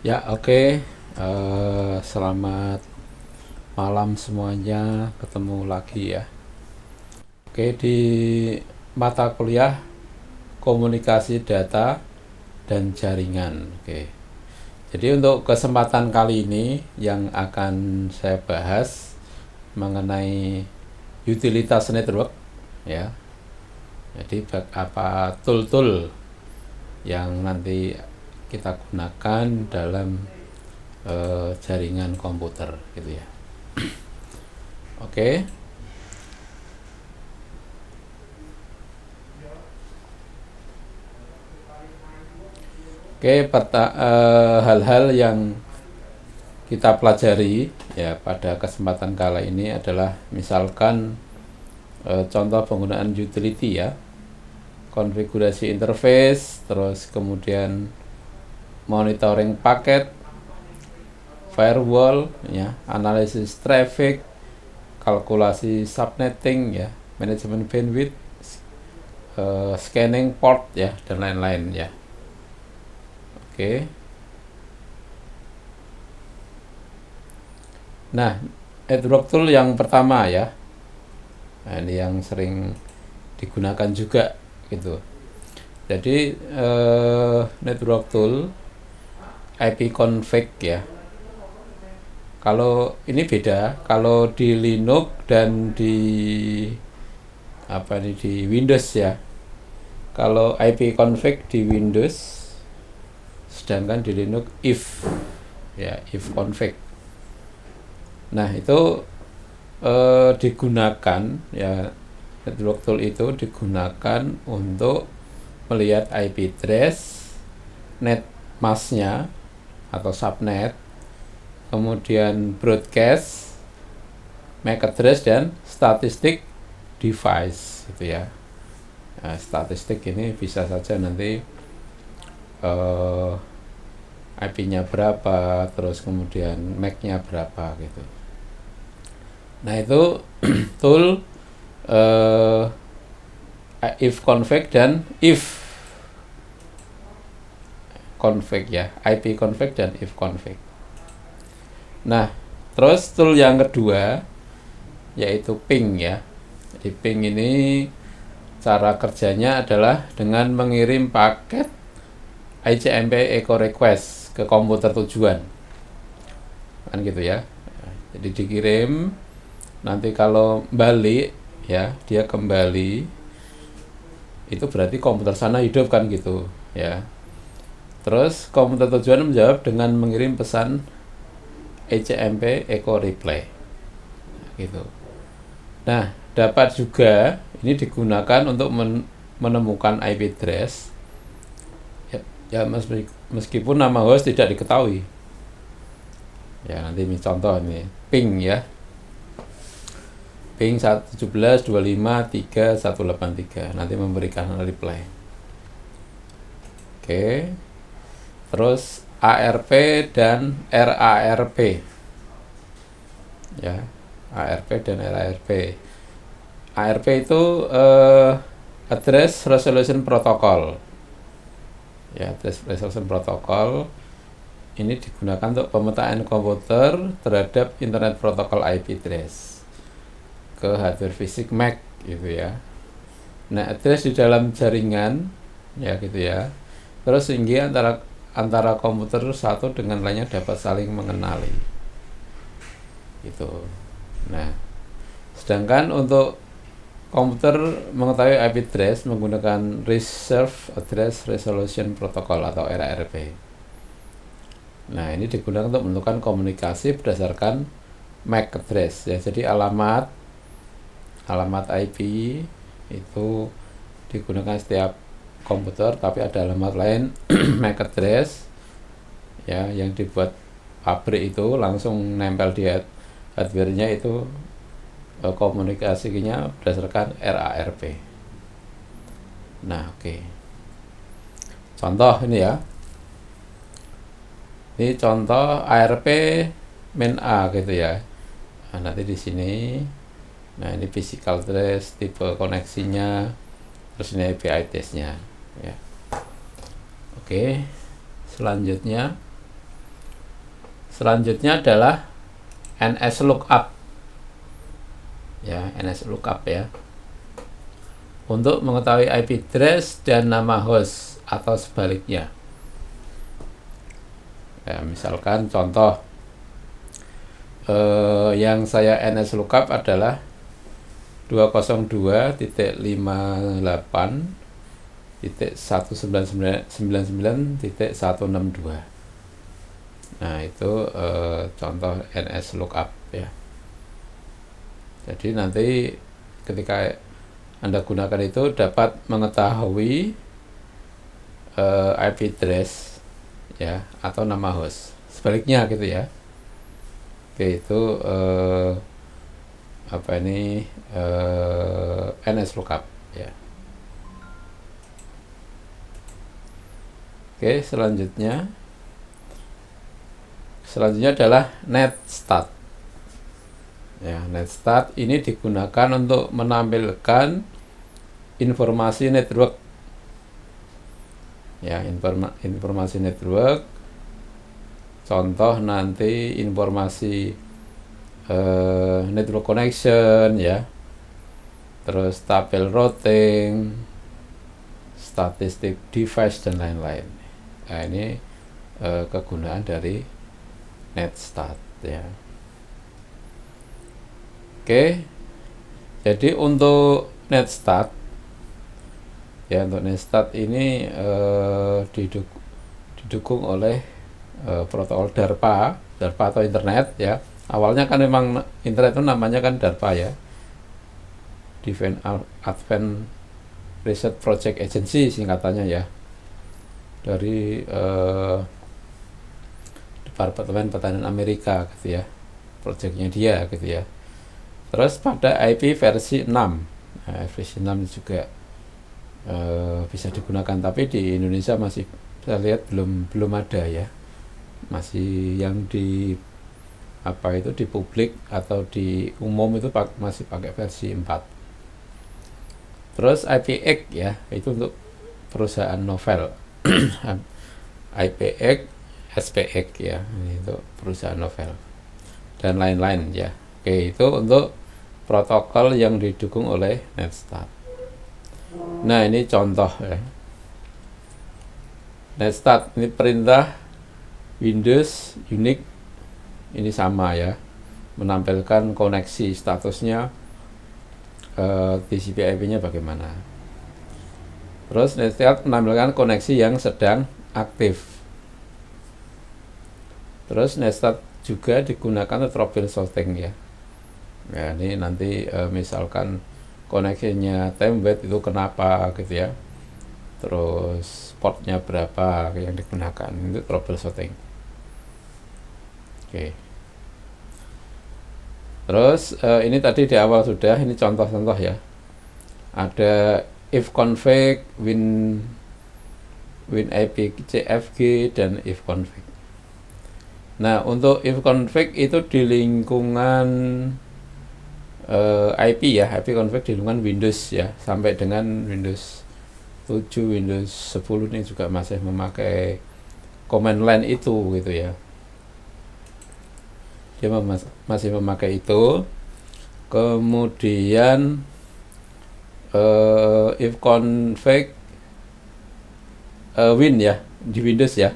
Ya, oke. Selamat malam semuanya. Ketemu lagi ya. Oke, di mata kuliah komunikasi data dan jaringan. Oke. Jadi untuk kesempatan kali ini yang akan saya bahas mengenai utilitas network ya. Jadi apa tool-tool yang nanti kita gunakan dalam jaringan komputer gitu ya. Oke. Oke, hal-hal yang kita pelajari ya pada kesempatan kali ini adalah misalkan contoh penggunaan utility ya, konfigurasi interface, terus kemudian monitoring paket, firewall ya, analisis traffic, kalkulasi subnetting ya, manajemen bandwidth, scanning port ya, dan lain-lain ya. Oke. Nah, network tool yang pertama ya. Nah, ini yang sering digunakan juga gitu. Jadi network tool ipconfig ya. Kalau ini beda, kalau di Linux dan di Windows ya. Kalau ipconfig di Windows, sedangkan di Linux if config. Nah, itu digunakan ya, network tool itu digunakan untuk melihat IP address, net masknya atau subnet, kemudian broadcast, MAC address, dan statistik device gitu ya. Nah, statistik ini bisa saja nanti IP-nya berapa, terus kemudian MAC-nya berapa gitu. Nah, itu tool if config dan if config ya, IP config dan if config. Nah, terus tool yang kedua yaitu ping ya. Jadi ping ini cara kerjanya adalah dengan mengirim paket ICMP echo request ke komputer tujuan. Kan gitu ya. Jadi dikirim, nanti kalau balik ya, dia kembali, itu berarti komputer sana hidup kan gitu ya. Terus komputer tujuan menjawab dengan mengirim pesan ICMP echo reply gitu. Nah, dapat juga ini digunakan untuk menemukan IP address ya, meskipun nama host tidak diketahui ya. Nanti ini contoh ini ping ya, ping 117.25.3.183 nanti memberikan reply. Oke. Terus ARP dan RARP ya, ARP dan RARP. ARP itu address resolution protocol ya, address resolution protocol ini digunakan untuk pemetaan komputer terhadap internet protokol IP address ke hardware fisik MAC gitu ya. Nah, address di dalam jaringan ya gitu ya, terus sehingga antara komputer satu dengan lainnya dapat saling mengenali gitu. Nah, sedangkan untuk komputer mengetahui IP address menggunakan Reserved Address Resolution Protocol atau RARP. Nah, ini digunakan untuk menentukan komunikasi berdasarkan MAC address ya. Jadi alamat IP itu digunakan setiap komputer, tapi ada alamat lain MAC address ya yang dibuat pabrik itu langsung nempel di hardware-nya, itu komunikasinya berdasarkan RARP. Nah, oke. Contoh ini ya. Ini contoh ARP main A gitu ya. Nah, nanti di sini. Nah, ini physical address, tipe koneksinya, terus ini IP address-nya ya. Oke. Selanjutnya Selanjutnya adalah NSLOOKUP. Ya, NSLOOKUP ya. Untuk mengetahui IP address dan nama host atau sebaliknya. Ya, misalkan contoh yang saya NSLOOKUP adalah 202.58.199.162. Nah, itu contoh NSLOOKUP ya. Jadi nanti ketika Anda gunakan itu dapat mengetahui IP address ya atau nama host. Sebaliknya gitu ya. Oke, itu NSLOOKUP ya. Oke, selanjutnya adalah netstat. Ya, netstat ini digunakan untuk menampilkan informasi network. Ya, informasi network. Contoh nanti informasi network connection ya. Terus tabel routing, statistik device dan lain-lain. Nah, ini kegunaan dari netstat ya. Oke. Jadi untuk netstat ya, untuk netstat ini didukung oleh protokol DARPA atau internet ya. Awalnya kan memang internet itu namanya kan DARPA ya, Advanced Research Project Agency singkatannya ya, dari Departemen Pertahanan Amerika gitu ya, projectnya dia gitu ya. Terus pada IP versi 6, nah, versi 6 juga bisa digunakan, tapi di Indonesia masih saya lihat belum ada ya, masih yang di di publik atau di umum itu masih pakai versi 4. Terus IPX ya, itu untuk perusahaan novel. IPX, SPX ya, ini untuk perusahaan novel dan lain-lain ya. Oke, itu untuk protokol yang didukung oleh netstat. Nah, ini contoh ya. Netstat ini perintah Windows, Unix ini sama ya, menampilkan koneksi statusnya, TCP IP-nya bagaimana. Terus netstat menampilkan koneksi yang sedang aktif. Terus netstat juga digunakan untuk troubleshooting ya. Ya, ini nanti misalkan koneksinya template itu kenapa gitu ya. Terus portnya berapa yang digunakan, itu troubleshooting. Oke. Terus ini tadi di awal sudah, ini contoh-contoh ya. Ada ifconfig, winipcfg dan ifconfig. Nah, untuk ifconfig itu di lingkungan IP ya, IP config di lingkungan Windows ya, sampai dengan Windows 7, Windows 10 ini juga masih memakai command line itu gitu ya. Dia masih memakai itu. Kemudian ifconfig win ya, di Windows ya,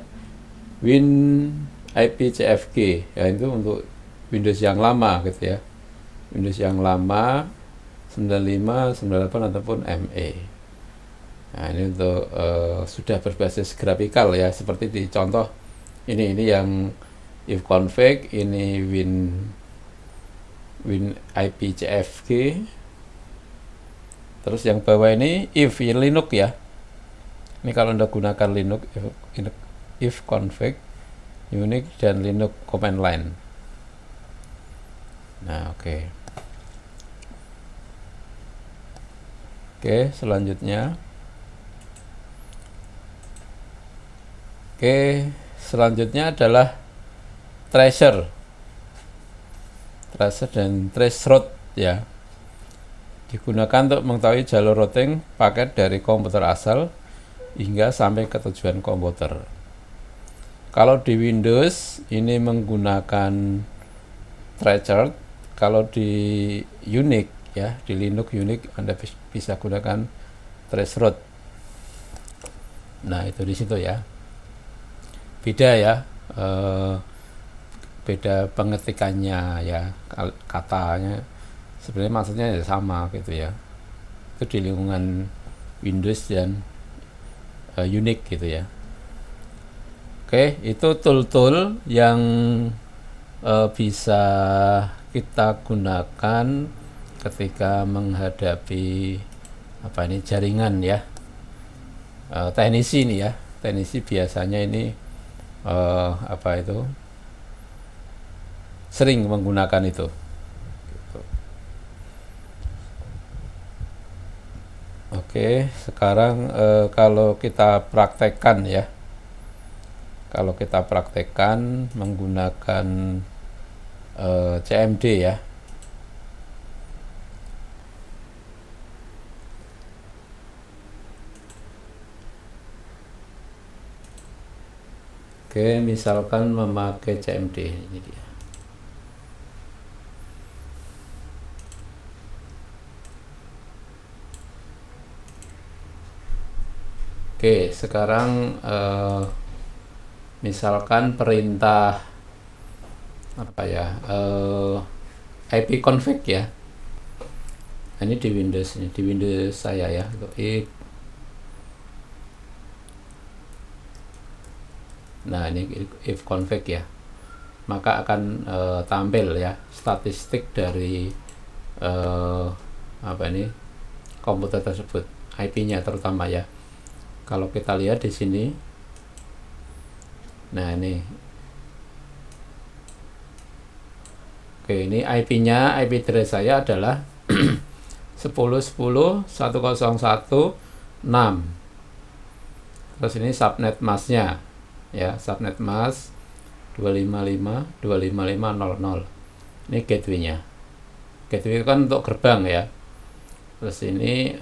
win IPCFG ya, itu untuk Windows yang lama gitu ya, Windows yang lama 95, 98 ataupun ME. Nah, ini untuk sudah berbasis grafikal ya, seperti di contoh ini yang ifconfig, ini win IPCFG. Terus yang bawah ini if Linux ya. Ini kalau Anda gunakan Linux, ifconfig Unix dan Linux command line. Nah, oke. Oke, selanjutnya. Oke, selanjutnya adalah tracer dan traceroute ya. Digunakan untuk mengetahui jalur routing paket dari komputer asal hingga sampai ke tujuan komputer. Kalau di Windows ini menggunakan threshold, kalau di Unix ya, di Linux Anda bisa gunakan threshold. Nah, itu di situ ya. Beda ya, beda pengetikannya ya, katanya sebenarnya maksudnya ya sama gitu ya. Itu di lingkungan Windows dan Unix gitu ya. Oke, itu tool-tool yang bisa kita gunakan ketika menghadapi jaringan ya. Teknisi nih ya, teknisi biasanya ini sering menggunakan itu. Oke, sekarang kalau kita praktekkan ya, kalau kita praktekkan menggunakan CMD ya. Oke, misalkan memakai CMD ini dia. Oke, sekarang misalkan perintah ipconfig ya. Ini di Windows, ini di Windows saya ya, nah ini ipconfig ya, maka akan tampil ya statistik dari komputer tersebut, IP-nya terutama ya. Kalau kita lihat di sini, nah ini, oke, ini IP-nya, IP address saya adalah 10.10.101.6. Terus ini subnet mask-nya ya, subnet mask 255.255.00. Ini gateway-nya. Gateway itu kan untuk gerbang ya. Terus ini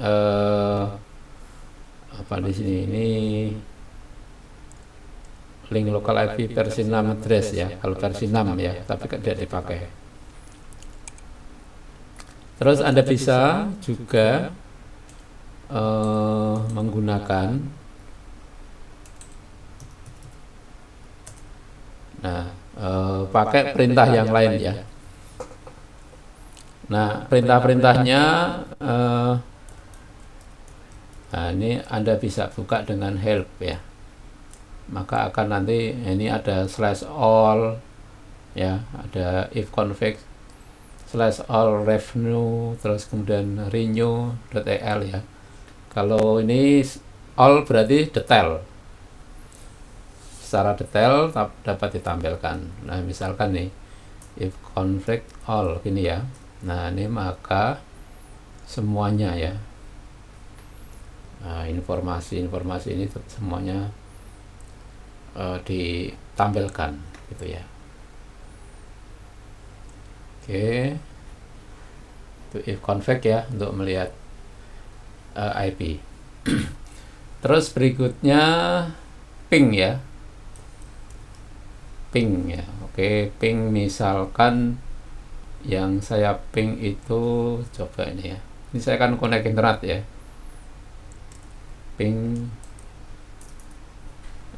di sini, ini link local IP versi 6 address ya, kalau versi 6 ya, tapi tidak dipakai. Terus Anda bisa juga menggunakan pakai perintah yang lain ya. Nah, perintah-perintahnya ini Anda bisa buka dengan help ya. Maka akan nanti ini ada /all ya, ada ipconfig /all revenue, terus kemudian renew.el ya. Kalau ini all berarti detail, secara detail dapat ditampilkan. Nah, misalkan nih ipconfig all gini ya. Nah, ini maka semuanya ya, informasi ini semuanya ditampilkan gitu ya. Oke, itu ipconfig ya untuk melihat IP. Terus berikutnya ping ya, ping ya. Oke, ping misalkan yang saya ping itu, coba ini ya, ini saya akan connect internet ya, ping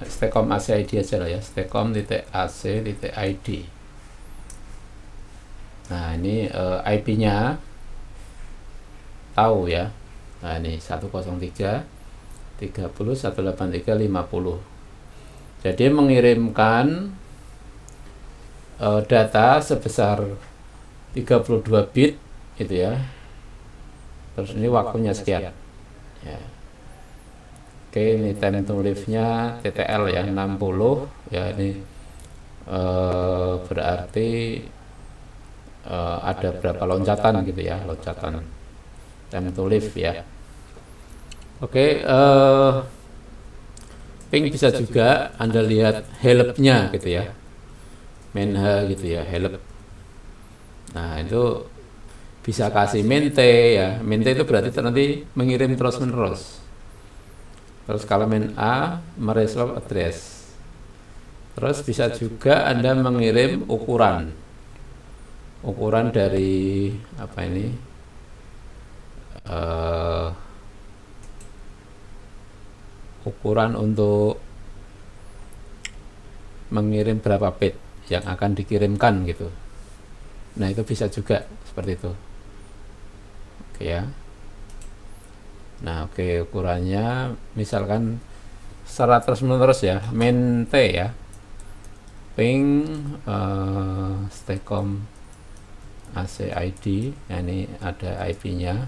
Stecom AC ID aja lah ya, stecom.ac.id. Nah, ini IP-nya tahu ya. Nah, ini 103.30.183.50. Jadi mengirimkan data sebesar 32 bit itu ya. Terus ini waktunya sekian ya. Oke, ini time to live-nya TTL ya, 60 ya. Ini berarti ada berapa loncatan gitu ya, loncatan time to live ya. Oke, ping bisa juga Anda lihat help-nya gitu ya, menha gitu ya, help. Nah, itu bisa kasih mente ya. Mente itu berarti nanti mengirim terus menerus. Terus kalau main A meresolve address. Terus bisa juga Anda mengirim ukuran dari apa ini, ukuran untuk mengirim berapa bit yang akan dikirimkan gitu. Nah, itu bisa juga seperti itu. Oke ya. Nah, oke, ukurannya misalkan secara terus menerus ya, main T ya, ping Stacom AC ID. Nah, ini ada IP nya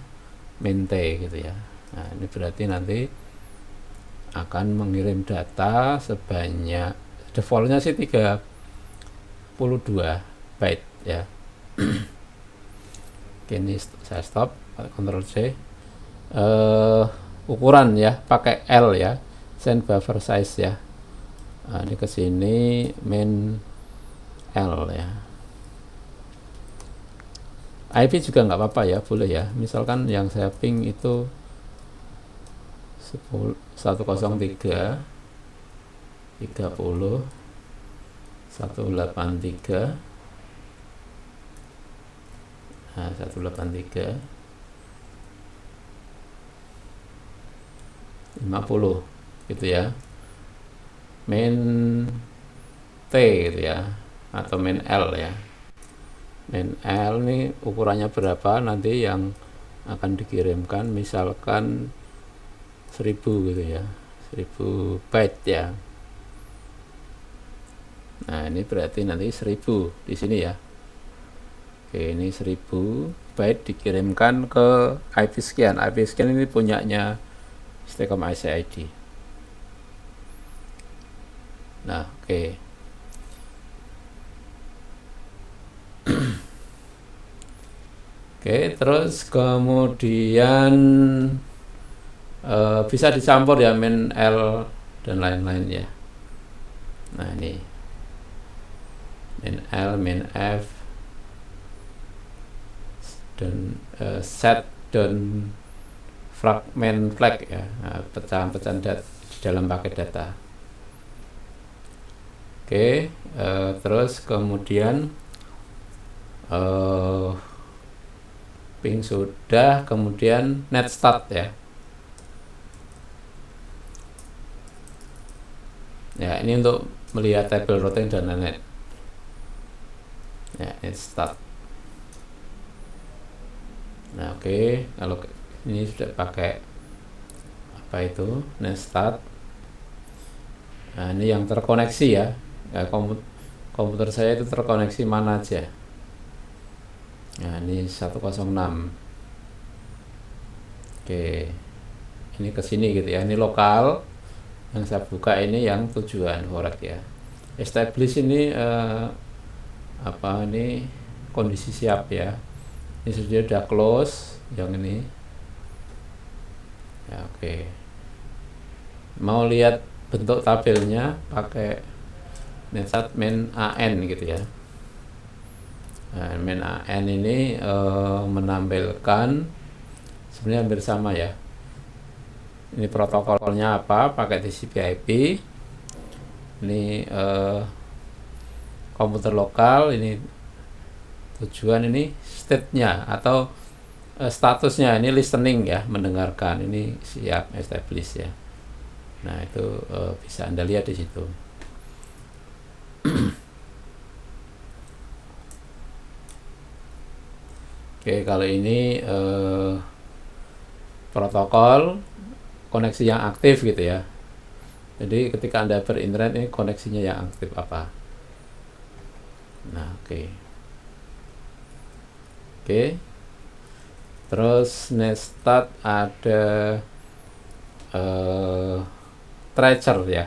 main T gitu ya. Nah, ini berarti nanti akan mengirim data sebanyak, defaultnya sih 32 byte ya. Oke, ini saya stop, Ctrl C. Ukuran ya, pakai L ya, send buffer size ya. Nah, ini ke sini main L ya. IP juga nggak apa-apa ya, boleh ya. Misalkan yang saya ping itu 103 30 183. Nah, 183 50 gitu ya, main T gitu ya, atau main L ya. Main L nih ukurannya berapa nanti yang akan dikirimkan, misalkan 1000 gitu ya, 1000 byte ya. Nah, ini berarti nanti 1000 di sini ya. Oke, ini 1000 byte dikirimkan ke IP sekian. IP sekian ini punyanya Stacom AC ID. Nah, oke. Oke, terus kemudian bisa dicampur ya, main L dan lain-lain ya. Nah, ini main L, main F, dan set dan fragment flag ya, pecahan-pecahan di dalam paket data. Oke, terus kemudian ping sudah, kemudian net start ya. Ya, ini untuk melihat tabel routing dan net. Ya, net start. Nah, oke, kalau ini sudah pakai apa itu, net start. Nah, ini yang terkoneksi ya. Ya, komputer saya itu terkoneksi mana aja. Nah, ini 106. Oke, ini ke sini gitu ya. Ini lokal. Yang saya buka ini yang tujuan forek ya. Establish ini ini kondisi siap ya. Ini sudah close yang ini. Ya, oke. Mau lihat bentuk tabelnya pakai netstat main AN gitu ya. Nah, main AN ini menampilkan sebenarnya hampir sama ya. Ini protokolnya apa, pakai TCP/IP. Ini komputer lokal, ini tujuan, ini state-nya atau statusnya, ini listening ya, mendengarkan, ini siap establish ya. Nah, itu bisa Anda lihat di situ. Oke, kalau ini protokol koneksi yang aktif gitu ya. Jadi ketika Anda berinternet, ini koneksinya yang aktif apa. Nah, oke. Terus netstat ada tracer ya.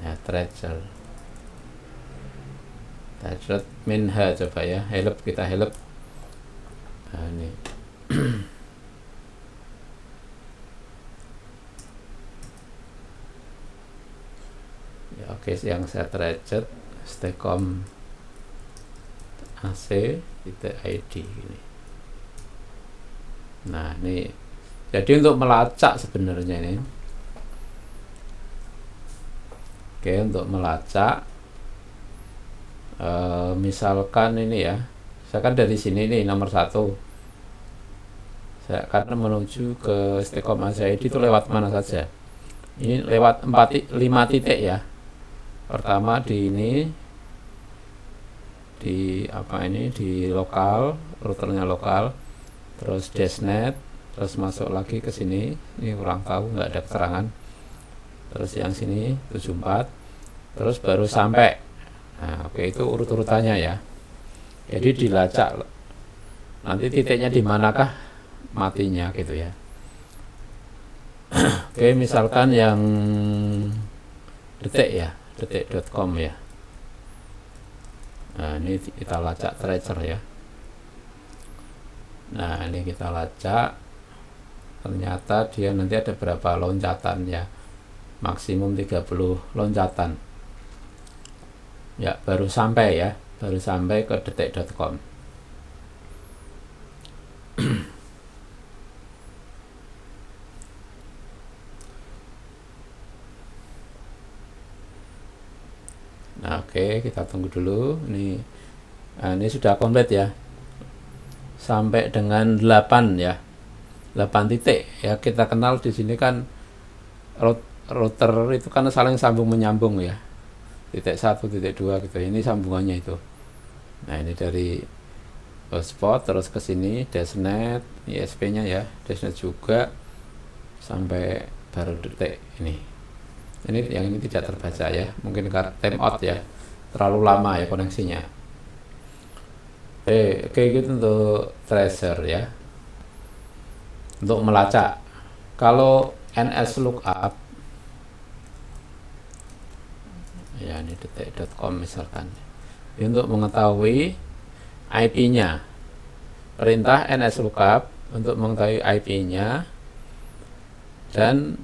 Ya, tracer min H, coba ya, help, kita help. Nah, ini ya, oke, yang saya tracer Stacom AC ID ini. Nah, ini jadi untuk melacak sebenarnya ini. Oke, untuk melacak misalkan ini ya, saya kan dari sini nih nomor 1, saya akan menuju ke Stekom Asia ID itu lewat mana saja. Ini lewat 5 titik ya. Pertama di ini, di apa ini, di lokal, routernya lokal, terus desnet, terus masuk lagi ke sini, ini kurang tahu, nggak ada keterangan. Terus yang sini 74, terus baru sampai. Nah, oke, itu urut-urutannya ya. Jadi dilacak nanti titiknya di manakah matinya gitu ya. Oke, misalkan yang detik ya, detik.com ya. Nah, ini kita lacak tracer ya. Nah, ini kita lacak. Ternyata dia nanti ada berapa loncatan ya. Maksimum 30 loncatan. Ya, baru sampai ya, baru sampai ke detik.com. Nah, oke, kita tunggu dulu. Ini sudah komplit ya. Sampai dengan 8 ya. 8 titik ya. Kita kenal di sini kan router itu kan saling sambung menyambung ya. Titik 1, titik 2 gitu. Ini sambungannya itu. Nah, ini dari hotspot terus ke sini desnet, ISP-nya ya, desnet juga sampai baru detik ini. Ini yang ini tidak terbaca ya, mungkin karena timeout ya, terlalu lama ya koneksinya. Oke, gitu untuk tracer ya, untuk melacak. Kalau NS lookup ya, ini detik.com misalkan, untuk mengetahui IP-nya, perintah NS lookup untuk mengetahui IP-nya dan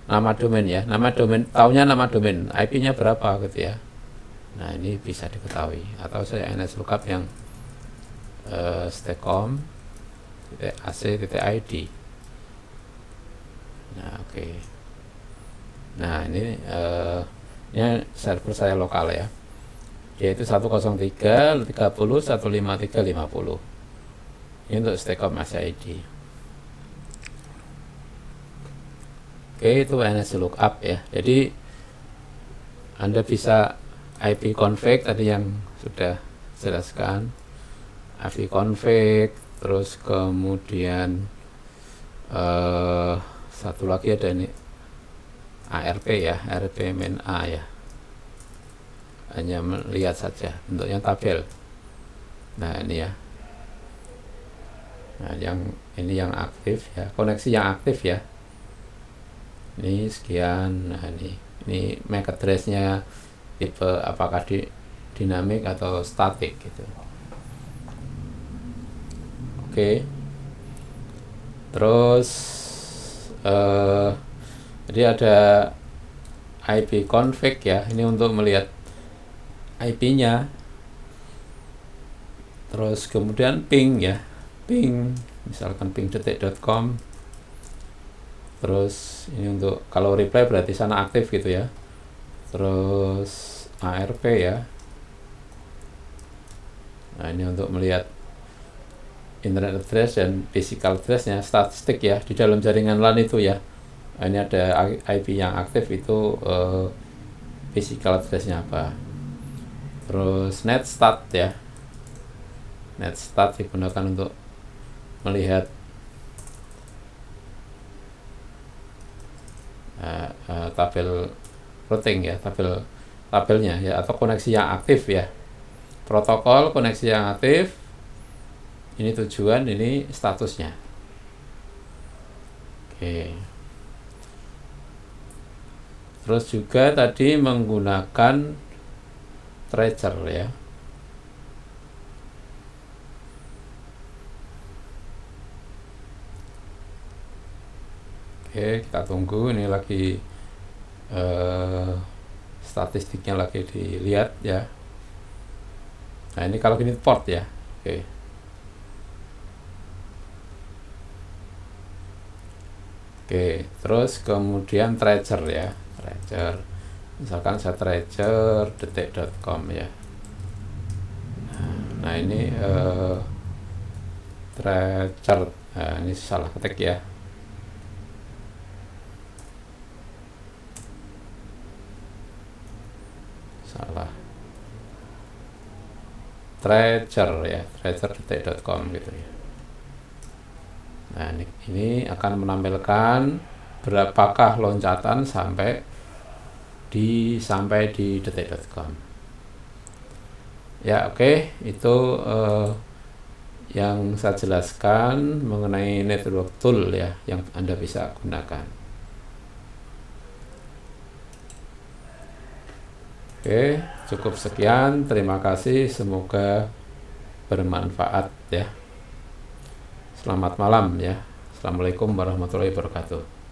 nama domain ya, nama domain, taunya nama domain, IP-nya berapa gitu ya. Nah, ini bisa diketahui. Atau saya NS lookup yang stekom.ac.id. Nah, oke. Nah, ini server saya lokal ya, yaitu 103 30 153 50. Ini untuk Stekom Asia ID. Oke, itu NS lookup ya. Jadi Anda bisa IP config tadi yang sudah jelaskan, IP config, terus kemudian satu lagi ada ini ARP ya, ARP main A ya, hanya melihat saja bentuknya tabel. Nah, ini ya, nah yang ini yang aktif ya, koneksi yang aktif ya, ini sekian. Nah, ini MAC address-nya tipe apakah dinamik atau statik gitu. Oke, terus jadi ada IP config ya, ini untuk melihat IP-nya. Terus kemudian ping ya, ping misalkan ping detik.com. Terus ini untuk kalau reply berarti sana aktif gitu ya. Terus ARP ya. Nah, ini untuk melihat internet address dan physical address-nya, statistik ya di dalam jaringan LAN itu ya. Nah, ini ada IP yang aktif itu physical address-nya apa. Terus netstat ya, netstat digunakan untuk melihat tabel routing ya, tabelnya ya, atau koneksi yang aktif ya, protokol koneksi yang aktif, ini tujuan, ini statusnya. Oke. Terus juga tadi menggunakan tracer ya. Oke, kita tunggu, ini lagi statistiknya lagi dilihat ya. Nah, ini kalau gini port ya. Oke. Oke, terus kemudian tracer ya. Tracer, misalkan saya tracer detik.com ya. Nah ini tracer, nah, ini salah ketik ya. Salah. Tracer ya, tracer.detik.com gitu ya. Nah ini akan menampilkan berapakah loncatan sampai di detik.com. Ya oke, itu yang saya jelaskan mengenai network tool ya yang Anda bisa gunakan. Oke, cukup sekian. Terima kasih, semoga bermanfaat ya. Selamat malam ya. Assalamualaikum warahmatullahi wabarakatuh.